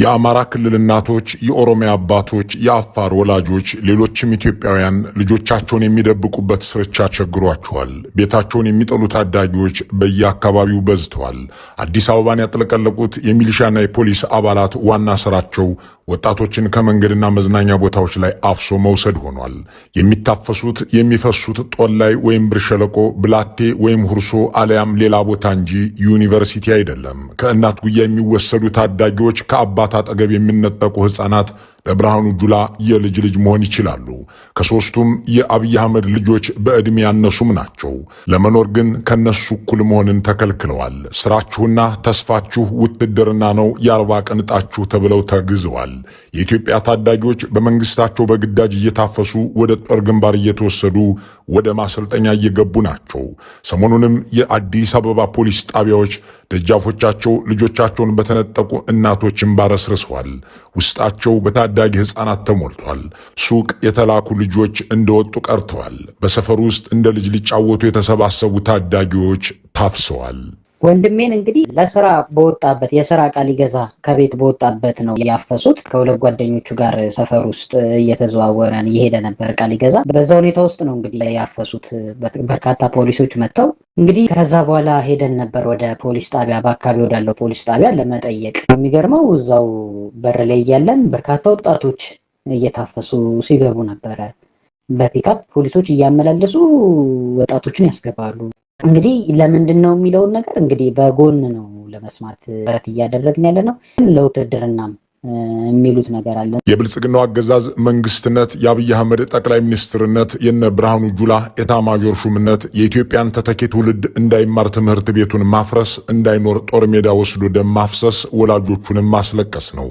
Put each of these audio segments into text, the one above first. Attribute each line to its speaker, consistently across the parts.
Speaker 1: የአማራ ክልል እናቶች፣ የኦሮሚያ አባቶች፣ የአፋር ወላጆች፣ ሌሎችም ኢትዮጵያውያን ልጆቻቸውን የሚደብቁበት ስርቻ ቸግሯቸዋል። ቤታቸውን የሚጠሉ ታዳጊዎች በየአካባቢው በዝተዋል። አዲስ አበባን ያጥለቀለቁት የሚሊሻና የፖሊስ አባላት ዋና ስራቸው ወጣቶችን ከመንገድና መዝናኛ ቦታዎች ላይ አፍሶ መውሰድ ሆኗል። የሚታፈሱት የሚፈሱት ጦላይ ወይም ብር ሸለቆ፣ ብላቴ ወይም ሁርሶ አለያም ሌላ ቦታ እንጂ ዩኒቨርሲቲ አይደለም። ከእናት ጉያ የሚወሰዱ ታዳጊዎች ከአባት አጠገብ የሚነጠቁ ሕፃናት ለብርሃኑ ጁላ የልጅ ልጅ መሆን ይችላሉ። ከሶስቱም የአብይ አህመድ ልጆች በዕድሜ ያነሱም ናቸው። ለመኖር ግን ከነሱ እኩል መሆንን ተከልክለዋል። ስራችሁና ተስፋችሁ ውትድርና ነው፣ የ40 ቀን ዕጣችሁ ተብለው ተግዘዋል። የኢትዮጵያ ታዳጊዎች በመንግስታቸው በግዳጅ እየታፈሱ ወደ ጦር ግንባር እየተወሰዱ ወደ ማሰልጠኛ እየገቡ ናቸው። ሰሞኑንም የአዲስ አበባ ፖሊስ ጣቢያዎች ደጃፎቻቸው ልጆቻቸውን በተነጠቁ እናቶችን ባረስርሰዋል። ውስጣቸው በታዳጊ ሕፃናት ተሞልቷል። ሱቅ የተላኩ ልጆች እንደወጡ ቀርተዋል። በሰፈር ውስጥ እንደ ልጅ ሊጫወቱ የተሰባሰቡ ታዳጊዎች ታፍሰዋል።
Speaker 2: ወንድሜን እንግዲህ ለስራ በወጣበት የስራ ዕቃ ሊገዛ ከቤት በወጣበት ነው ያፈሱት። ከሁለት ጓደኞቹ ጋር ሰፈር ውስጥ እየተዘዋወረ እየሄደ ነበር ዕቃ ሊገዛ። በዛ ሁኔታ ውስጥ ነው እንግዲህ ያፈሱት። በርካታ ፖሊሶች መጥተው እንግዲህ ከዛ በኋላ ሄደን ነበር ወደ ፖሊስ ጣቢያ፣ በአካባቢ ወዳለው ፖሊስ ጣቢያ ለመጠየቅ። የሚገርመው እዛው በር ላይ እያለን በርካታ ወጣቶች እየታፈሱ ሲገቡ ነበረ። በፒካፕ ፖሊሶች እያመላለሱ ወጣቶችን ያስገባሉ። እንግዲህ ለምንድን ነው የሚለውን ነገር እንግዲህ በጎን ነው ለመስማት ጥረት እያደረግን ያለ ነው። ለውትድርናም የሚሉት ነገር አለ።
Speaker 1: የብልጽግናው አገዛዝ መንግስትነት፣ የአብይ አህመድ ጠቅላይ ሚኒስትርነት፣ የነ ብርሃኑ ጁላ ኤታማዦር ሹምነት የኢትዮጵያን ተተኪ ትውልድ እንዳይማር ትምህርት ቤቱን ማፍረስ፣ እንዳይኖር ጦር ሜዳ ወስዶ ደም ማፍሰስ፣ ወላጆቹንም ማስለቀስ ነው።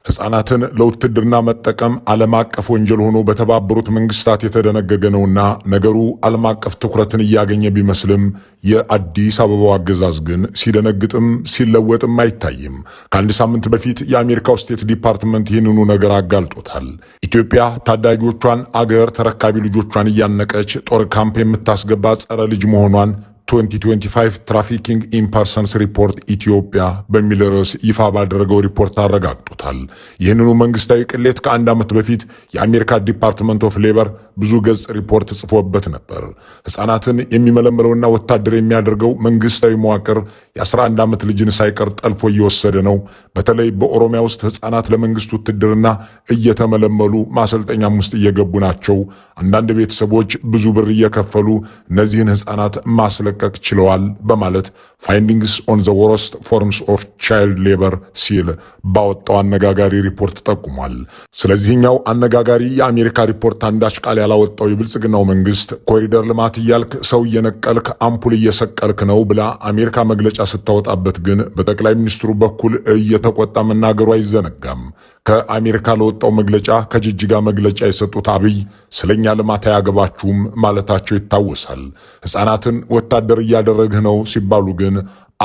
Speaker 1: ሕፃናትን ለውትድርና መጠቀም ዓለም አቀፍ ወንጀል ሆኖ በተባበሩት መንግስታት የተደነገገ ነውና ነገሩ ዓለም አቀፍ ትኩረትን እያገኘ ቢመስልም የአዲስ አበባው አገዛዝ ግን ሲደነግጥም ሲለወጥም አይታይም። ከአንድ ሳምንት በፊት የአሜሪካው ስቴት ዲፓርትመንት ይህንኑ ነገር አጋልጦታል። ኢትዮጵያ ታዳጊዎቿን አገር ተረካቢ ልጆቿን እያነቀች ጦር ካምፕ የምታስገባ ጸረ ልጅ መሆኗን 2025 ትራፊኪንግ ኢን ፐርሰንስ ሪፖርት ኢትዮጵያ በሚል ርዕስ ይፋ ባደረገው ሪፖርት አረጋግጦታል። ይህንኑ መንግስታዊ ቅሌት ከአንድ ዓመት በፊት የአሜሪካ ዲፓርትመንት ኦፍ ሌበር ብዙ ገጽ ሪፖርት ጽፎበት ነበር። ሕፃናትን የሚመለመለውና ወታደር የሚያደርገው መንግስታዊ መዋቅር የ11 ዓመት ልጅን ሳይቀር ጠልፎ እየወሰደ ነው። በተለይ በኦሮሚያ ውስጥ ሕፃናት ለመንግስት ውትድርና እየተመለመሉ ማሰልጠኛም ውስጥ እየገቡ ናቸው። አንዳንድ ቤተሰቦች ብዙ ብር እየከፈሉ እነዚህን ሕፃናት ማስለቀቅ ችለዋል በማለት ፋይንዲንግስ ኦን ዘ ወርስት ፎርምስ ኦፍ ቻይልድ ሌበር ሲል ባወጣው አነጋጋሪ ሪፖርት ጠቁሟል። ስለዚህኛው አነጋጋሪ የአሜሪካ ሪፖርት አንዳች ቃል ያላወጣው የብልጽግናው መንግስት ኮሪደር ልማት እያልክ ሰው እየነቀልክ አምፑል እየሰቀልክ ነው ብላ አሜሪካ መግለጫ ስታወጣበት ግን በጠቅላይ ሚኒስትሩ በኩል እየተቆጣ መናገሩ አይዘነጋም። ከአሜሪካ ለወጣው መግለጫ ከጅጅጋ መግለጫ የሰጡት አብይ ስለኛ ልማት አያገባችሁም ማለታቸው ይታወሳል። ሕፃናትን ወታደር እያደረግህ ነው ሲባሉ ግን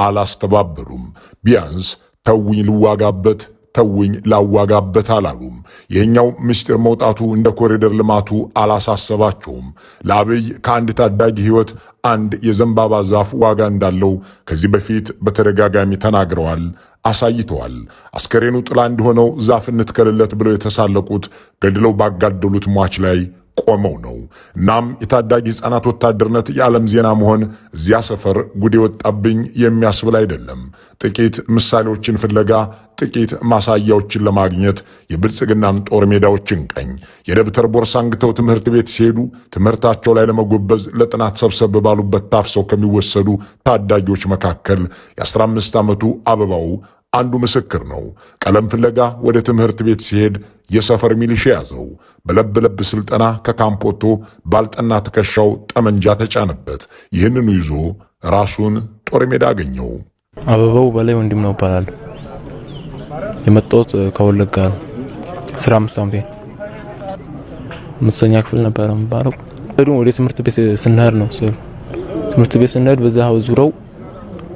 Speaker 1: አላስተባበሉም። ቢያንስ ተውኝ ልዋጋበት ተውኝ ላዋጋበት አላሉም። ይህኛው ምስጢር መውጣቱ እንደ ኮሪደር ልማቱ አላሳሰባቸውም። ለአብይ ከአንድ ታዳጊ ሕይወት አንድ የዘንባባ ዛፍ ዋጋ እንዳለው ከዚህ በፊት በተደጋጋሚ ተናግረዋል፣ አሳይተዋል። አስከሬኑ ጥላ እንደሆነው ዛፍ እንትከልለት ብለው የተሳለቁት ገድለው ባጋደሉት ሟች ላይ ቆመው ነው። እናም የታዳጊ ሕፃናት ወታደርነት የዓለም ዜና መሆን እዚያ ሰፈር ጉድ የወጣብኝ የሚያስብል አይደለም። ጥቂት ምሳሌዎችን ፍለጋ ጥቂት ማሳያዎችን ለማግኘት የብልጽግናን ጦር ሜዳዎችን ቀኝ የደብተር ቦርሳ አንግተው ትምህርት ቤት ሲሄዱ ትምህርታቸው ላይ ለመጎበዝ ለጥናት ሰብሰብ ባሉበት ታፍሰው ከሚወሰዱ ታዳጊዎች መካከል የ15 ዓመቱ አበባው አንዱ ምስክር ነው። ቀለም ፍለጋ ወደ ትምህርት ቤት ሲሄድ የሰፈር ሚሊሻ ያዘው። በለብ ስልጠና ከካምፕ ወጥቶ ባልጠና ትከሻው ጠመንጃ ተጫነበት። ይህንኑ ይዞ ራሱን ጦር ሜዳ አገኘው።
Speaker 3: አበባው በላይ ወንድም ነው ይባላል። የመጣሁት ከወለጋ 15 ዓመቴ አምስተኛ ክፍል ነበር የምባለው። ወደ ትምህርት ቤት ስንሄድ ነው ትምህርት ቤት ስንሄድ በዛ ዙረው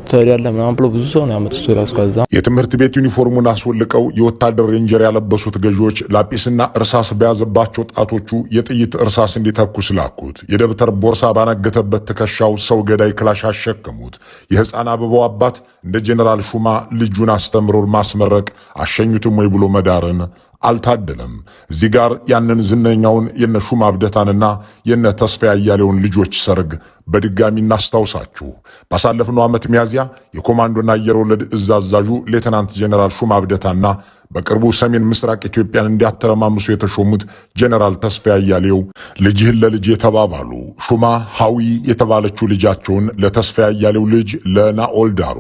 Speaker 3: ትሄዳለህ ምናምን ብሎ ብዙ ሰው ነው ያመጡት ራስ ከዛ
Speaker 1: የትምህርት ቤት ዩኒፎርሙን አስወልቀው የወታደር ሬንጀር ያለበሱት ገዢዎች ላጲስና እርሳስ በያዘባቸው ጣቶቹ የጥይት እርሳስ እንዲተኩስ ላኩት። የደብተር ቦርሳ ባነገተበት ትከሻው ሰው ገዳይ ክላሽ አሸከሙት። የሕፃን አበባው አባት እንደ ጄኔራል ሹማ ልጁን አስተምሮ ማስመረቅ አሸኙትም ወይ ብሎ መዳርን አልታደለም። እዚህ ጋር ያንን ዝነኛውን የነ ሹማ አብደታንና የነ ተስፋ አያሌውን ልጆች ሰርግ በድጋሚ እናስታውሳችሁ። ባሳለፍነው ዓመት ሚያዝያ የኮማንዶና አየር ወለድ እዝ አዛዡ ሌተናንት ጄኔራል ሹማ አብደታና በቅርቡ ሰሜን ምስራቅ ኢትዮጵያን እንዲያተረማምሱ የተሾሙት ጄኔራል ተስፋ አያሌው ልጅህን ለልጅ የተባባሉ። ሹማ ሐዊ የተባለችው ልጃቸውን ለተስፋ አያሌው ልጅ ለናኦል ዳሩ።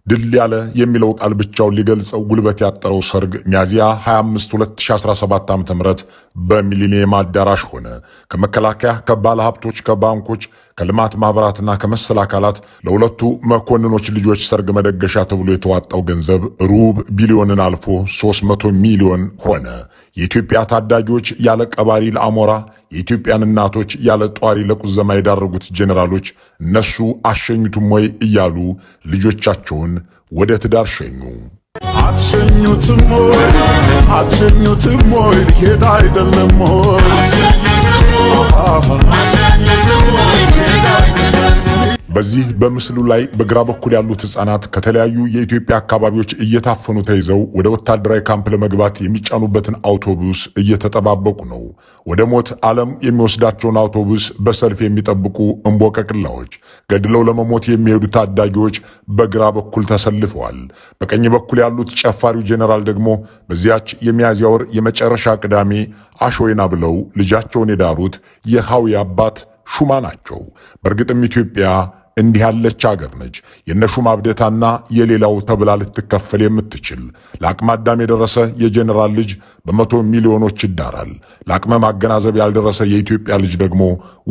Speaker 1: ድል ያለ የሚለው ቃል ብቻውን ሊገልጸው ጉልበት ያጠረው ሰርግ ሚያዝያ 25 2017 ዓ.ም በሚሊኒየም አዳራሽ ሆነ። ከመከላከያ፣ ከባለ ሀብቶች፣ ከባንኮች፣ ከልማት ማህበራትና ከመሰል አካላት ለሁለቱ መኮንኖች ልጆች ሰርግ መደገሻ ተብሎ የተዋጣው ገንዘብ ሩብ ቢሊዮንን አልፎ 300 ሚሊዮን ሆነ። የኢትዮጵያ ታዳጊዎች ያለ ቀባሪ ለአሞራ፣ የኢትዮጵያን እናቶች ያለ ጧሪ ለቁዘማ የዳረጉት ጄኔራሎች እነሱ አሸኙትም ወይ እያሉ ልጆቻቸውን ወደ ትዳር ሸኙ።
Speaker 4: አትሸኙትም ወይ ሄዳ አይደለም
Speaker 1: በዚህ በምስሉ ላይ በግራ በኩል ያሉት ሕፃናት ከተለያዩ የኢትዮጵያ አካባቢዎች እየታፈኑ ተይዘው ወደ ወታደራዊ ካምፕ ለመግባት የሚጫኑበትን አውቶቡስ እየተጠባበቁ ነው። ወደ ሞት ዓለም የሚወስዳቸውን አውቶቡስ በሰልፍ የሚጠብቁ እምቦቀቅላዎች፣ ገድለው ለመሞት የሚሄዱ ታዳጊዎች በግራ በኩል ተሰልፈዋል። በቀኝ በኩል ያሉት ጨፋሪው ጄኔራል ደግሞ በዚያች የሚያዝያ ወር የመጨረሻ ቅዳሜ አሾይና ብለው ልጃቸውን የዳሩት የሐዊ አባት ሹማ ናቸው። በእርግጥም ኢትዮጵያ እንዲህ ያለች አገር ነች። የነ ሹማ አብደታና የሌላው ተብላ ልትከፈል የምትችል ለአቅመ አዳም የደረሰ የጄኔራል ልጅ በመቶ ሚሊዮኖች ይዳራል። ለአቅመ ማገናዘብ ያልደረሰ የኢትዮጵያ ልጅ ደግሞ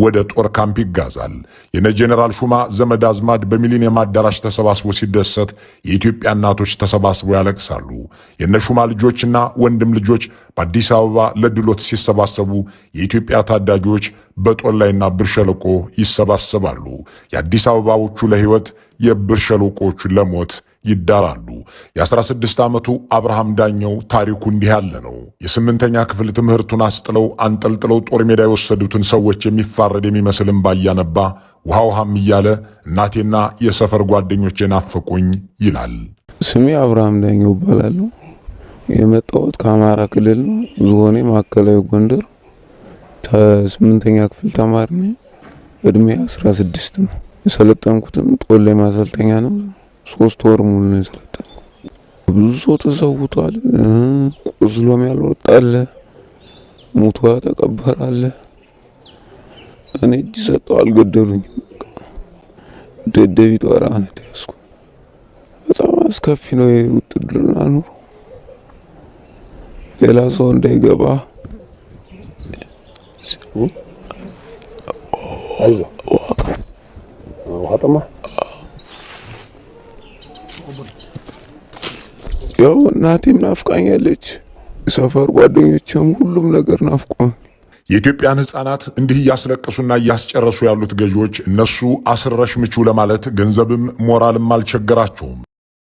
Speaker 1: ወደ ጦር ካምፕ ይጋዛል። የነ ጄኔራል ሹማ ዘመድ አዝማድ በሚሊኒየም አዳራሽ ተሰባስቦ ሲደሰት የኢትዮጵያ እናቶች ተሰባስበው ያለቅሳሉ። የነ ሹማ ልጆችና ወንድም ልጆች በአዲስ አበባ ለድሎት ሲሰባሰቡ የኢትዮጵያ ታዳጊዎች በጦላይና ብር ሸለቆ ይሰባሰባሉ። የአዲስ አበባዎቹ ለሕይወት የብር ሸለቆዎቹ ለሞት ይዳራሉ። የ16 ዓመቱ አብርሃም ዳኘው ታሪኩ እንዲህ ያለ ነው። የ8ኛ ክፍል ትምህርቱን አስጥለው አንጠልጥለው ጦር ሜዳ የወሰዱትን ሰዎች የሚፋረድ የሚመስል እምባ እያነባ ውሃ ውሃም እያለ እናቴና የሰፈር ጓደኞቼ ናፈቁኝ ይላል።
Speaker 5: ስሜ አብርሃም ዳኘው እባላለሁ። የመጣሁት ከአማራ ክልል ነው። ዝሆኔ ማዕከላዊ ጎንደር 8ኛ ክፍል ተማሪ ነኝ። እድሜ 16 ነው። የሰለጠንኩትም ጦር ላይ ማሰልጠኛ ነው። 3 ወር ሙሉ ነው የሰለጠንኩት። ብዙ ሰው ተሰውቷል። ቆስሎም ያልወጣለ፣ ሙቶ ተቀበራለ። እኔ እጅ ሰጠው አልገደሉኝም። ደደቢት ወራነ ተያዝኩ። በጣም አስከፊ ነው የውትድርና ኑሮ። ሌላ ሰው እንዳይገባ
Speaker 6: አይዞህ ውሃ ጠማ።
Speaker 5: ያው እናቴም ናፍቃኛለች፣ ሰፈር ጓደኞቼም ሁሉም ነገር ናፍቆኝ።
Speaker 1: የኢትዮጵያን ሕፃናት እንዲህ እያስለቀሱና እያስጨረሱ ያሉት ገዢዎች እነሱ አስረሽ ምቹ ለማለት ገንዘብም ሞራልም አልቸገራቸውም።